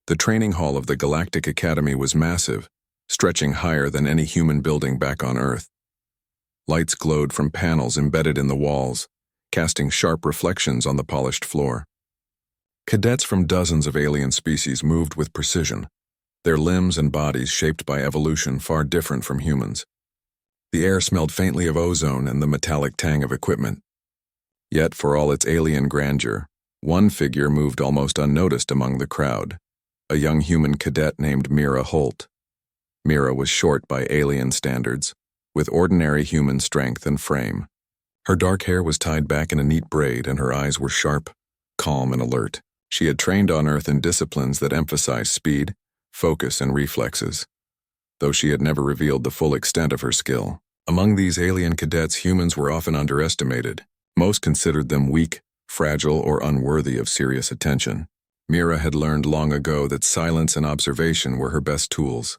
The training hall of the Galactic Academy was massive, stretching higher than any human building back on Earth. Lights glowed from panels embedded in the walls, casting sharp reflections on the polished floor. Cadets from dozens of alien species moved with precision, their limbs and bodies shaped by evolution far different from humans. The air smelled faintly of ozone and the metallic tang of equipment. Yet, for all its alien grandeur, one figure moved almost unnoticed among the crowd, a young human cadet named Mira Holt. Mira was short by alien standards, with ordinary human strength and frame. Her dark hair was tied back in a neat braid and her eyes were sharp, calm and alert. She had trained on Earth in disciplines that emphasized speed, focus, and reflexes, though she had never revealed the full extent of her skill. Among these alien cadets, humans were often underestimated. Most considered them weak, fragile, or unworthy of serious attention. Mira had learned long ago that silence and observation were her best tools.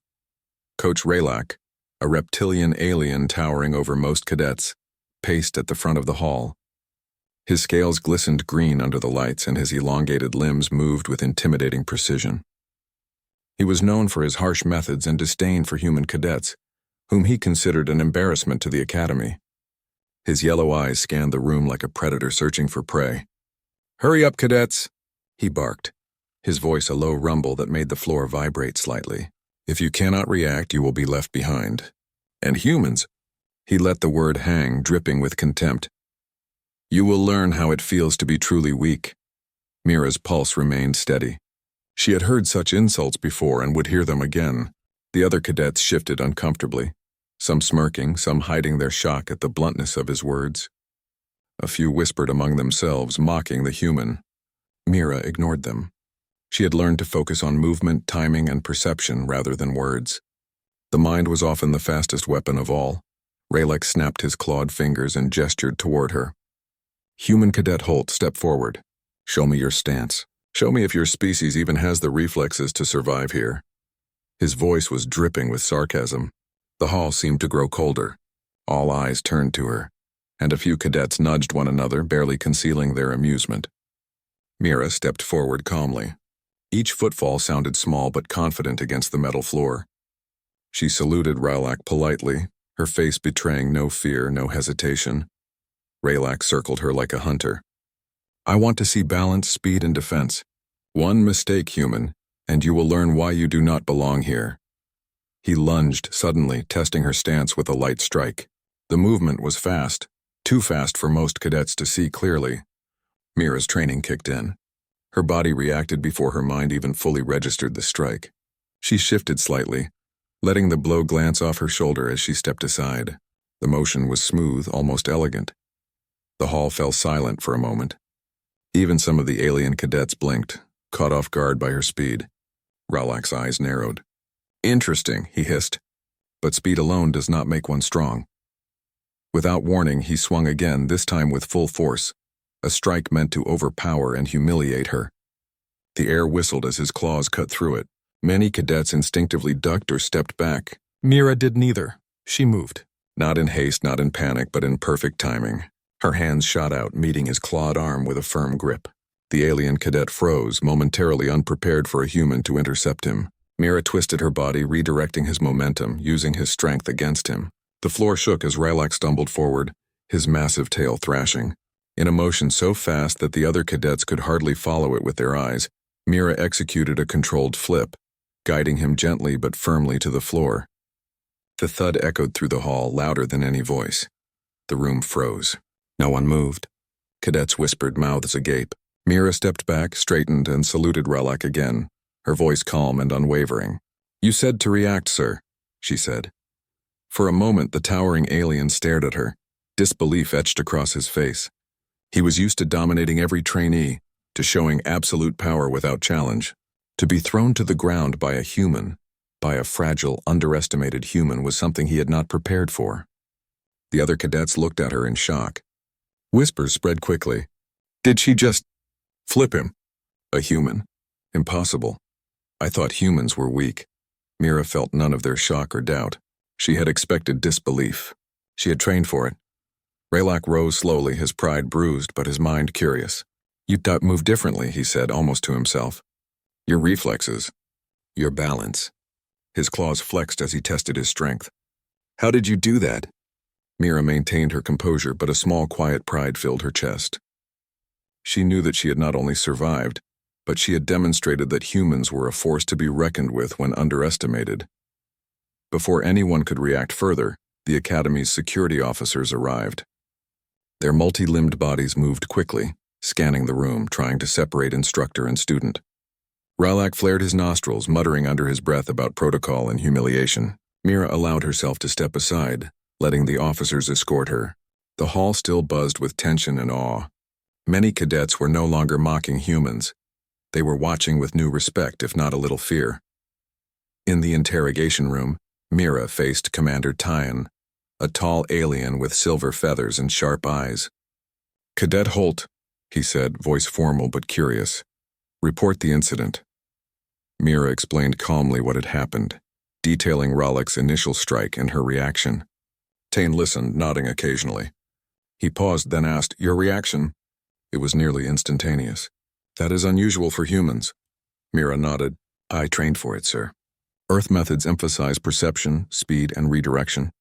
Coach Raylak, a reptilian alien towering over most cadets, paced at the front of the hall. His scales glistened green under the lights and his elongated limbs moved with intimidating precision. He was known for his harsh methods and disdain for human cadets, whom he considered an embarrassment to the academy. His yellow eyes scanned the room like a predator searching for prey. "Hurry up, cadets," he barked, his voice a low rumble that made the floor vibrate slightly. "If you cannot react, you will be left behind. And humans," he let the word hang, dripping with contempt. "You will learn how it feels to be truly weak." Mira's pulse remained steady. She had heard such insults before and would hear them again. The other cadets shifted uncomfortably, some smirking, some hiding their shock at the bluntness of his words. A few whispered among themselves, mocking the human. Mira ignored them. She had learned to focus on movement, timing, and perception rather than words. The mind was often the fastest weapon of all. Raylak snapped his clawed fingers and gestured toward her. Human Cadet Holt stepped forward. "Show me your stance. Show me if your species even has the reflexes to survive here." His voice was dripping with sarcasm. The hall seemed to grow colder. All eyes turned to her, and a few cadets nudged one another, barely concealing their amusement. Mira stepped forward calmly. Each footfall sounded small but confident against the metal floor. She saluted Raylak politely, her face betraying no fear, no hesitation. Raylak circled her like a hunter. "I want to see balance, speed, and defense. One mistake, human, and you will learn why you do not belong here." He lunged suddenly, testing her stance with a light strike. The movement was fast, too fast for most cadets to see clearly. Mira's training kicked in. Her body reacted before her mind even fully registered the strike. She shifted slightly, letting the blow glance off her shoulder as she stepped aside. The motion was smooth, almost elegant. The hall fell silent for a moment. Even some of the alien cadets blinked, caught off guard by her speed. Raylak's eyes narrowed. "Interesting," he hissed, "but speed alone does not make one strong." Without warning, he swung again, this time with full force, a strike meant to overpower and humiliate her. The air whistled as his claws cut through it. Many cadets instinctively ducked or stepped back. Mira did neither. She moved. Not in haste, not in panic, but in perfect timing. Her hands shot out, meeting his clawed arm with a firm grip. The alien cadet froze, momentarily unprepared for a human to intercept him. Mira twisted her body, redirecting his momentum, using his strength against him. The floor shook as Raylak stumbled forward, his massive tail thrashing. In a motion so fast that the other cadets could hardly follow it with their eyes, Mira executed a controlled flip, guiding him gently but firmly to the floor. The thud echoed through the hall, louder than any voice. The room froze. No one moved. Cadets whispered, mouths agape. Mira stepped back, straightened, and saluted Raylak again, her voice calm and unwavering. "You said to react, sir," she said. For a moment, the towering alien stared at her, disbelief etched across his face. He was used to dominating every trainee, to showing absolute power without challenge. To be thrown to the ground by a human, by a fragile, underestimated human, was something he had not prepared for. The other cadets looked at her in shock. Whispers spread quickly. "Did she just flip him? A human? Impossible. I thought humans were weak." Mira felt none of their shock or doubt. She had expected disbelief. She had trained for it. Raylak rose slowly, his pride bruised but his mind curious. "You move differently," he said, almost to himself. Your reflexes. Your balance. His claws flexed as he tested his strength. How did you do that? Mira maintained her composure, but a small, quiet pride filled her chest. She knew that she had not only survived, but she had demonstrated that humans were a force to be reckoned with when underestimated. Before anyone could react further, the Academy's security officers arrived. Their multi-limbed bodies moved quickly, scanning the room, trying to separate instructor and student. Ralak flared his nostrils, muttering under his breath about protocol and humiliation. Mira allowed herself to step aside, letting the officers escort her. The hall still buzzed with tension and awe. Many cadets were no longer mocking humans. They were watching with new respect, if not a little fear. In the interrogation room, Mira faced Commander Tyan, a tall alien with silver feathers and sharp eyes. "Cadet Holt," he said, voice formal but curious. "Report the incident." Mira explained calmly what had happened, detailing Ralak's initial strike and her reaction. Tane listened, nodding occasionally. He paused, then asked, "Your reaction?" It was nearly instantaneous. "That is unusual for humans." Mira nodded. "I trained for it, sir. Earth methods emphasize perception, speed, and redirection.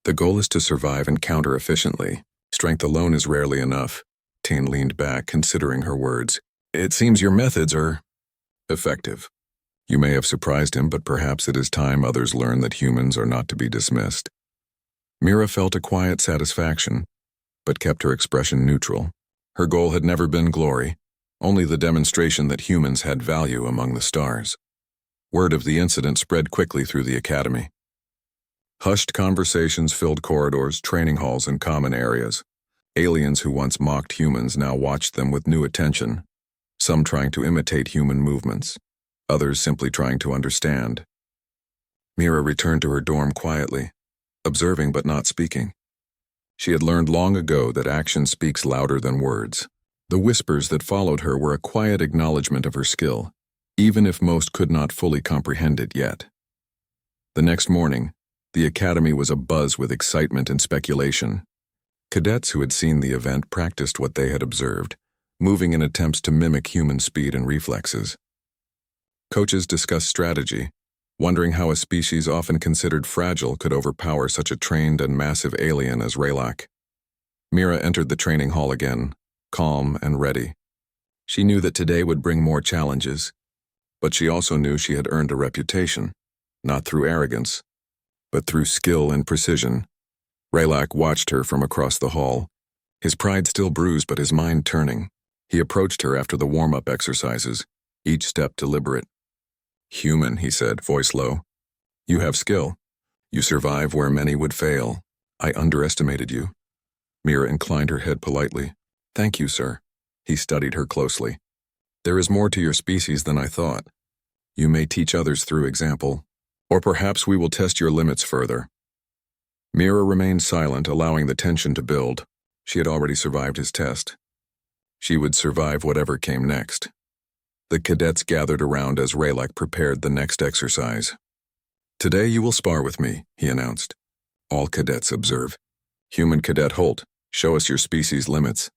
The goal is to survive and counter efficiently. Strength alone is rarely enough." Tane leaned back, considering her words. "It seems your methods are effective." You may have surprised him, but perhaps it is time others learn that humans are not to be dismissed. Mira felt a quiet satisfaction, but kept her expression neutral. Her goal had never been glory, only the demonstration that humans had value among the stars. Word of the incident spread quickly through the academy. Hushed conversations filled corridors, training halls, and common areas. Aliens who once mocked humans now watched them with new attention, some trying to imitate human movements, others simply trying to understand. Mira returned to her dorm quietly, observing but not speaking. She had learned long ago that action speaks louder than words. The whispers that followed her were a quiet acknowledgement of her skill, even if most could not fully comprehend it yet. The next morning, the academy was abuzz with excitement and speculation. Cadets who had seen the event practiced what they had observed, moving in attempts to mimic human speed and reflexes. Coaches discussed strategy, wondering how a species often considered fragile could overpower such a trained and massive alien as Ralak. Mira entered the training hall again, calm and ready. She knew that today would bring more challenges, but she also knew she had earned a reputation, not through arrogance, but through skill and precision. Ralak watched her from across the hall, his pride still bruised but his mind turning. He approached her after the warm-up exercises, each step deliberate. "Human," he said, voice low. "You have skill. You survive where many would fail. I underestimated you." Mira inclined her head politely. "Thank you, sir." He studied her closely. "There is more to your species than I thought. You may teach others through example, or perhaps we will test your limits further." Mira remained silent, allowing the tension to build. She had already survived his test. She would survive whatever came next. The cadets gathered around as Ralak prepared the next exercise. "Today you will spar with me," he announced. All cadets observe. "Human Cadet Holt, show us your species' limits."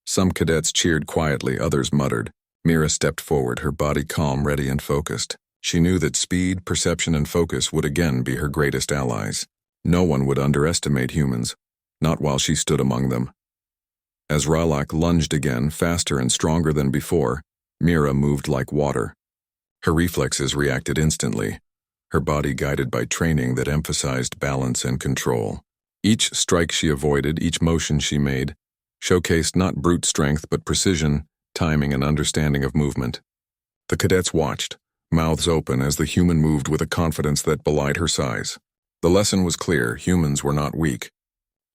Some cadets cheered quietly, others muttered. Mira stepped forward, her body calm, ready, and focused. She knew that speed, perception, and focus would again be her greatest allies. No one would underestimate humans, not while she stood among them. As Ralak lunged again, faster and stronger than before, Mira moved like water. Her reflexes reacted instantly, her body guided by training that emphasized balance and control. Each strike she avoided, each motion she made, showcased not brute strength but precision, timing, and understanding of movement. The cadets watched, mouths open, as the human moved with a confidence that belied her size. The lesson was clear: humans were not weak.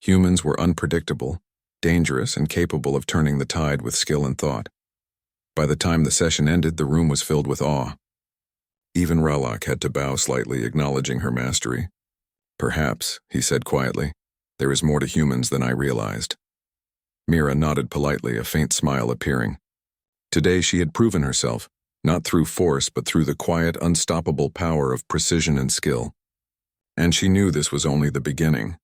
Humans were unpredictable, dangerous, and capable of turning the tide with skill and thought. By the time the session ended, the room was filled with awe. Even Ralak had to bow slightly, acknowledging her mastery. "Perhaps," he said quietly, "there is more to humans than I realized." Mira nodded politely, a faint smile appearing. Today she had proven herself, not through force but through the quiet, unstoppable power of precision and skill. And she knew this was only the beginning.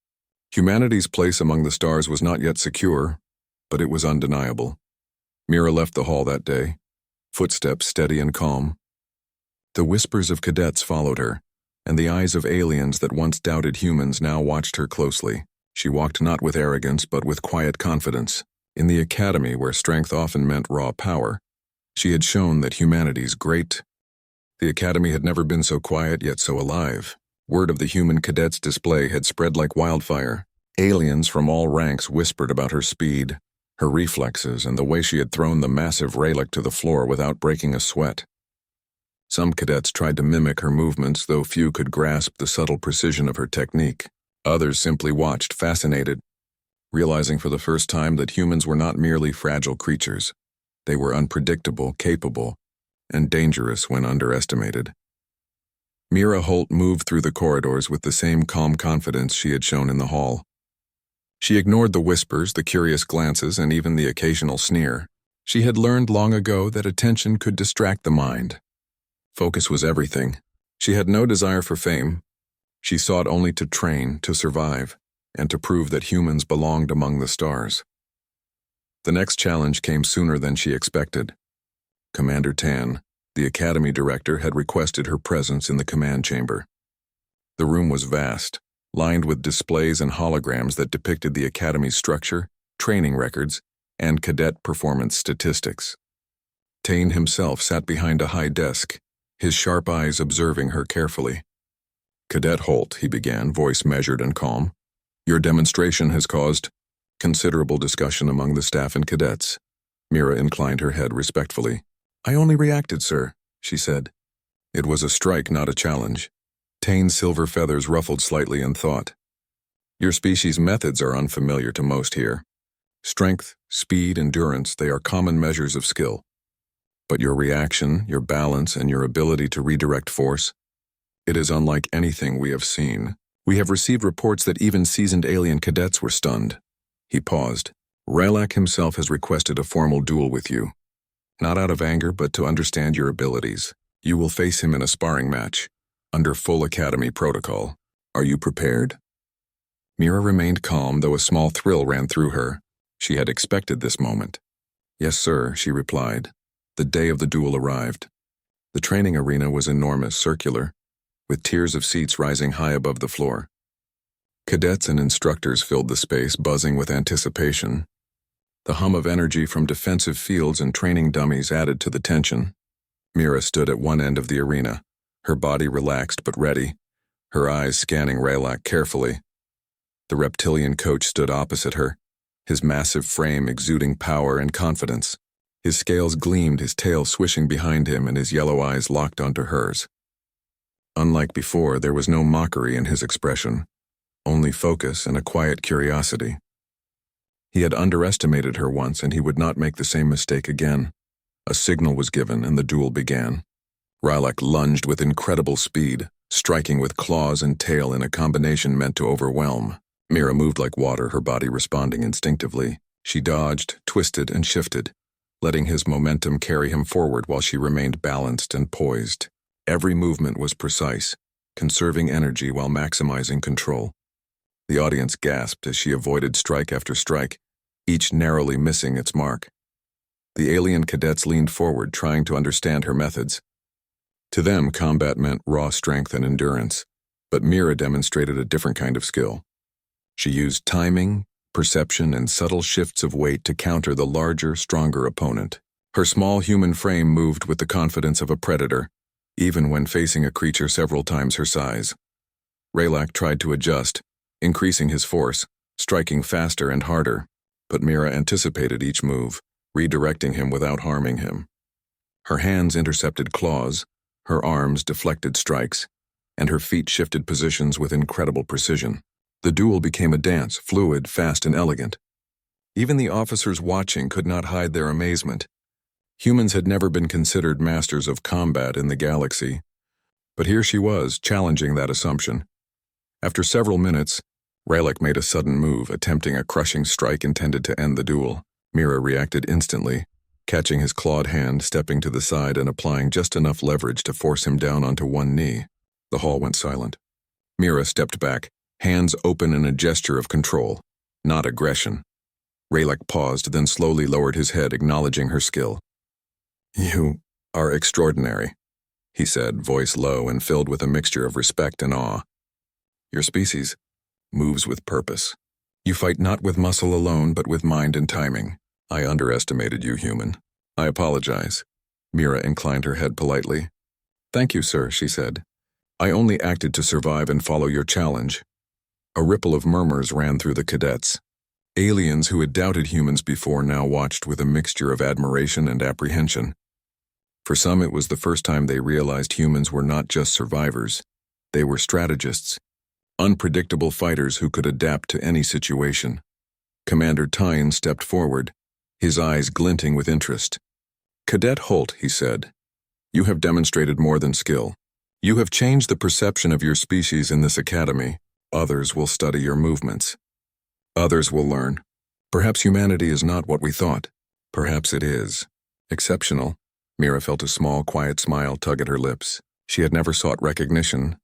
Humanity's place among the stars was not yet secure, but it was undeniable. Mira left the hall that day, footsteps steady and calm, The whispers of cadets followed her, and the eyes of aliens that once doubted humans now watched her closely. She walked not with arrogance but with quiet confidence. In the academy, where strength often meant raw power, she had shown that humanity's great. The academy had never been so quiet yet so alive. Word of the human cadets' display had spread like wildfire. Aliens from all ranks whispered about her speed, her reflexes, and the way she had thrown the massive relic to the floor without breaking a sweat. Some cadets tried to mimic her movements, though few could grasp the subtle precision of her technique. Others simply watched, fascinated, realizing for the first time that humans were not merely fragile creatures. They were unpredictable, capable, and dangerous when underestimated. Mira Holt moved through the corridors with the same calm confidence she had shown in the hall. She ignored the whispers, the curious glances, and even the occasional sneer. She had learned long ago that attention could distract the mind. Focus was everything. She had no desire for fame. She sought only to train, to survive, and to prove that humans belonged among the stars. The next challenge came sooner than she expected. Commander Tan, the academy director, had requested her presence in the command chamber. The room was vast, lined with displays and holograms that depicted the academy's structure, training records, and cadet performance statistics. Tan himself sat behind a high desk, his sharp eyes observing her carefully. "Cadet Holt," he began, voice measured and calm, "your demonstration has caused considerable discussion among the staff and cadets." Mira inclined her head respectfully. "I only reacted, sir," she said. It was a strike, not a challenge. Tane's silver feathers ruffled slightly in thought. "Your species' methods are unfamiliar to most here. Strength, speed, endurance, they are common measures of skill. But your reaction, your balance, and your ability to redirect force, it is unlike anything we have seen. We have received reports that even seasoned alien cadets were stunned." He paused. "Rylak himself has requested a formal duel with you. Not out of anger, but to understand your abilities. You will face him in a sparring match, under full academy protocol. Are you prepared?" Mira remained calm, though a small thrill ran through her. She had expected this moment. "Yes, sir," she replied. The day of the duel arrived. The training arena was enormous, circular, with tiers of seats rising high above the floor. Cadets and instructors filled the space, buzzing with anticipation. The hum of energy from defensive fields and training dummies added to the tension. Mira stood at one end of the arena, her body relaxed but ready, her eyes scanning Rylak carefully. The reptilian coach stood opposite her, his massive frame exuding power and confidence. His scales gleamed, his tail swishing behind him, and his yellow eyes locked onto hers. Unlike before, there was no mockery in his expression, only focus and a quiet curiosity. He had underestimated her once, and he would not make the same mistake again. A signal was given, and the duel began. Rylak lunged with incredible speed, striking with claws and tail in a combination meant to overwhelm. Mira moved like water, her body responding instinctively. She dodged, twisted, and shifted, letting his momentum carry him forward while she remained balanced and poised. Every movement was precise, conserving energy while maximizing control. The audience gasped as she avoided strike after strike, each narrowly missing its mark. The alien cadets leaned forward, trying to understand her methods. To them, combat meant raw strength and endurance, but Mira demonstrated a different kind of skill. She used timing, perception, and subtle shifts of weight to counter the larger, stronger opponent. Her small human frame moved with the confidence of a predator, even when facing a creature several times her size. Rylak tried to adjust, increasing his force, striking faster and harder, but Mira anticipated each move, redirecting him without harming him. Her hands intercepted claws, her arms deflected strikes, and her feet shifted positions with incredible precision. The duel became a dance, fluid, fast, and elegant. Even the officers watching could not hide their amazement. Humans had never been considered masters of combat in the galaxy, but here she was, challenging that assumption. After several minutes, Rylak made a sudden move, attempting a crushing strike intended to end the duel. Mira reacted instantly, catching his clawed hand, stepping to the side, and applying just enough leverage to force him down onto one knee. The hall went silent. Mira stepped back, hands open in a gesture of control, not aggression. Rylak paused, then slowly lowered his head, acknowledging her skill. "You are extraordinary," he said, voice low and filled with a mixture of respect and awe. Your species moves with purpose. You fight not with muscle alone, but with mind and timing. I underestimated you, human. I apologize. Mira inclined her head politely. Thank you, sir, she said. I only acted to survive and follow your challenge. A ripple of murmurs ran through the cadets. Aliens who had doubted humans before now watched with a mixture of admiration and apprehension. For some, it was the first time they realized humans were not just survivors. They were strategists, unpredictable fighters who could adapt to any situation. Commander Tyne stepped forward, his eyes glinting with interest. Cadet Holt, he said, you have demonstrated more than skill. You have changed the perception of your species in this academy. Others will study your movements. Others will learn. Perhaps humanity is not what we thought. Perhaps it is. Exceptional. Mira felt a small, quiet smile tug at her lips. She had never sought recognition,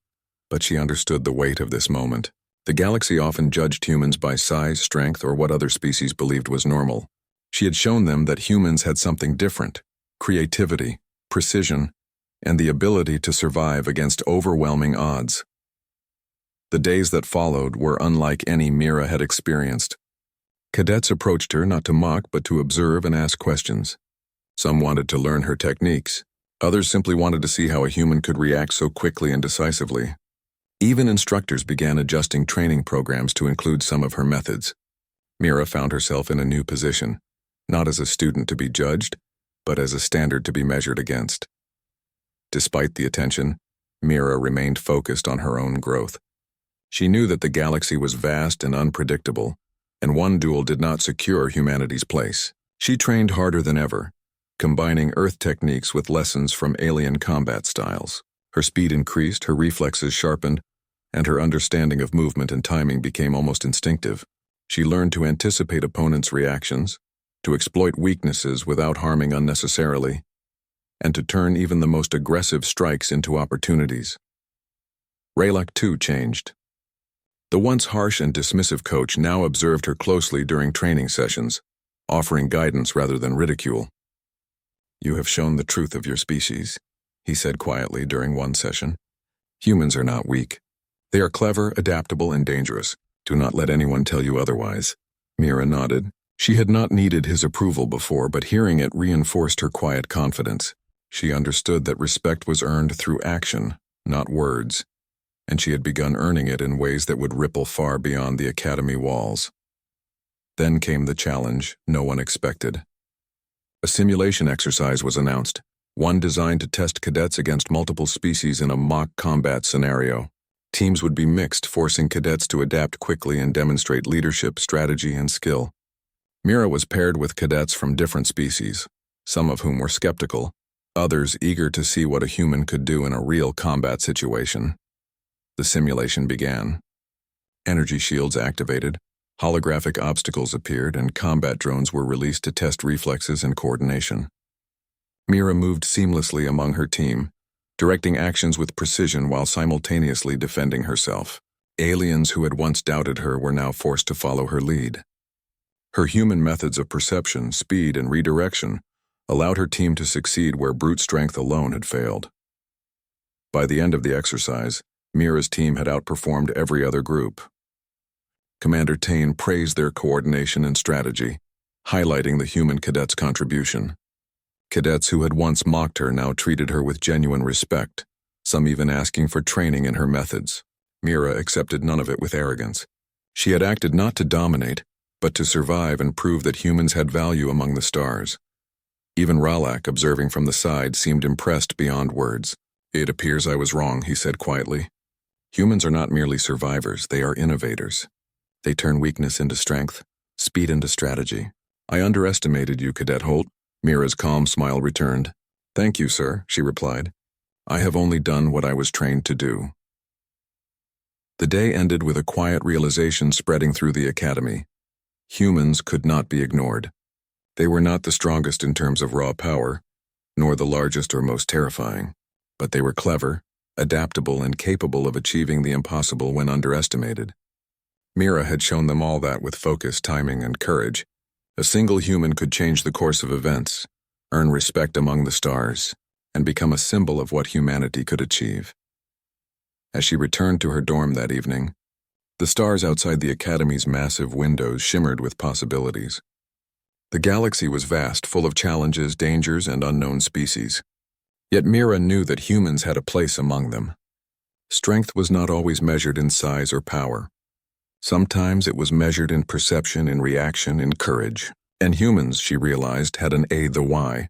but she understood the weight of this moment. The galaxy often judged humans by size, strength, or what other species believed was normal. She had shown them that humans had something different: creativity, precision, and the ability to survive against overwhelming odds. The days that followed were unlike any Mira had experienced. Cadets approached her not to mock but to observe and ask questions. Some wanted to learn her techniques. Others simply wanted to see how a human could react so quickly and decisively. Even instructors began adjusting training programs to include some of her methods. Mira found herself in a new position, not as a student to be judged, but as a standard to be measured against. Despite the attention, Mira remained focused on her own growth. She knew that the galaxy was vast and unpredictable, and one duel did not secure humanity's place. She trained harder than ever, combining Earth techniques with lessons from alien combat styles. Her speed increased, her reflexes sharpened, and her understanding of movement and timing became almost instinctive. She learned to anticipate opponents' reactions, to exploit weaknesses without harming unnecessarily, and to turn even the most aggressive strikes into opportunities. Raylock, too, changed. The once harsh and dismissive coach now observed her closely during training sessions, offering guidance rather than ridicule. You have shown the truth of your species, he said quietly during one session. Humans are not weak. They are clever, adaptable, and dangerous. Do not let anyone tell you otherwise. Mira nodded. She had not needed his approval before, but hearing it reinforced her quiet confidence. She understood that respect was earned through action, not words, and she had begun earning it in ways that would ripple far beyond the academy walls. Then came the challenge no one expected. A simulation exercise was announced, one designed to test cadets against multiple species in a mock combat scenario. Teams would be mixed, forcing cadets to adapt quickly and demonstrate leadership, strategy, and skill. Mira was paired with cadets from different species, some of whom were skeptical, others eager to see what a human could do in a real combat situation. The simulation began. Energy shields activated, holographic obstacles appeared, and combat drones were released to test reflexes and coordination. Mira moved seamlessly among her team, directing actions with precision while simultaneously defending herself. Aliens who had once doubted her were now forced to follow her lead. Her human methods of perception, speed, and redirection allowed her team to succeed where brute strength alone had failed. By the end of the exercise, Mira's team had outperformed every other group. Commander Tyne praised their coordination and strategy, highlighting the human cadets' contribution. Cadets who had once mocked her now treated her with genuine respect, some even asking for training in her methods. Mira accepted none of it with arrogance. She had acted not to dominate, but to survive and prove that humans had value among the stars. Even Ralak, observing from the side, seemed impressed beyond words. It appears I was wrong, he said quietly. Humans are not merely survivors, they are innovators. They turn weakness into strength, speed into strategy. I underestimated you, Cadet Holt. Mira's calm smile returned. Thank you, sir, she replied. I have only done what I was trained to do. The day ended with a quiet realization spreading through the academy. Humans could not be ignored. They were not the strongest in terms of raw power, nor the largest or most terrifying, but they were clever, adaptable, and capable of achieving the impossible when underestimated. Mira had shown them all that with focus, timing, and courage. A single human could change the course of events, earn respect among the stars, and become a symbol of what humanity could achieve. As she returned to her dorm that evening, the stars outside the Academy's massive windows shimmered with possibilities. The galaxy was vast, full of challenges, dangers, and unknown species. Yet Mira knew that humans had a place among them. Strength was not always measured in size or power. Sometimes it was measured in perception, in reaction, in courage. And humans, she realized, had an A, the Y,